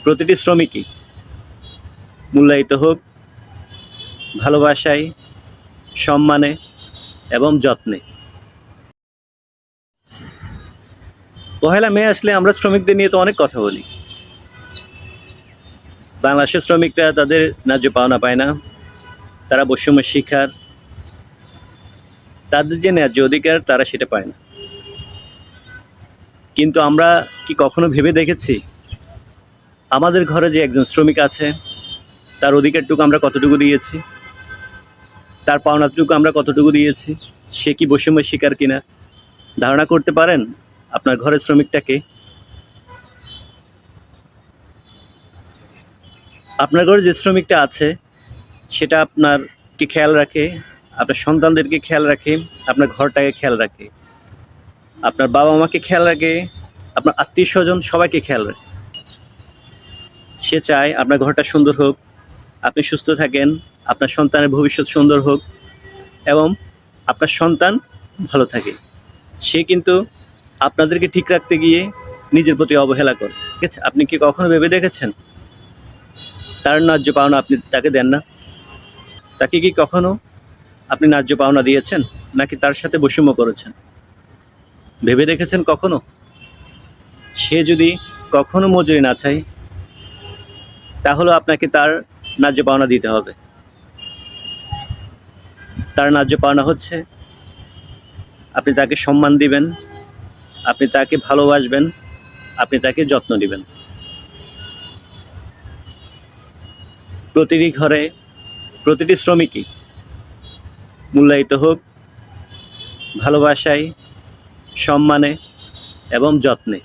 প্রতিটি শ্রমিকই মূল্যায়িত হোক ভালোবাসায়, সম্মানে এবং যত্নে। পহেলা মে আসলে আমরা শ্রমিকদের নিয়ে তো অনেক কথা বলি। বাংলাদেশের শ্রমিকরা তাদের ন্যায্য পাওনা পায় না, তারা বৈষম্যের শিকার, তাদের যে ন্যায্য অধিকার তারা সেটা পায় না। কিন্তু আমরা কি কখনো ভেবে দেখেছি আমাদের ঘরে যে একজন শ্রমিক আছে তার অধিকারটুকু আমরা কতটুকু দিয়েছি, তার পাওনাটুকু আমরা কতটুকু দিয়েছি, সে কি বৈষম্যের শিকার কিনা ধারণা করতে পারেন? আপনার ঘরের শ্রমিকটাকে, আপনার ঘরে যে শ্রমিকটা আছে সেটা আপনার কি খেয়াল রাখে, আপনার সন্তানদেরকে খেয়াল রাখে, আপনার ঘরটাকে খেয়াল রাখে, আপনার বাবা মাকে খেয়াল রাখে, আপনার আত্মীয় স্বজন সবাইকে খেয়াল রাখে। সে চায় আপনার ঘরটা সুন্দর হোক, আপনি সুস্থ থাকেন, আপনার সন্তানের ভবিষ্যৎ সুন্দর হোক এবং আপনার সন্তান ভালো থাকে। সে কিন্তু আপনাদেরকে ঠিক রাখতে গিয়ে নিজের প্রতি অবহেলা করে। ঠিক আছে, আপনি কি কখনো ভেবে দেখেছেন তার ন্যায্য পাওনা আপনি তাকে দেন না? তাকে কি কখনো আপনি ন্যায্য পাওনা দিয়েছেন, নাকি তার সাথে বৈষম্য করেছেন? ভেবে দেখেছেন কখনো? সে যদি কখনো মজুরি না চায় তাহলে আপনাকে তার ন্যায্য পাওনা দিতে হবে। তার ন্যায্য পাওনা হচ্ছে আপনি তাকে সম্মান দিবেন, আপনি তাকে ভালোবাসবেন, আপনি তাকে যত্ন দিবেন। প্রতিটি ঘরে প্রতিটি শ্রমিকই মূল্যায়িত হোক ভালোবাসায়, সম্মানে এবং যত্নে।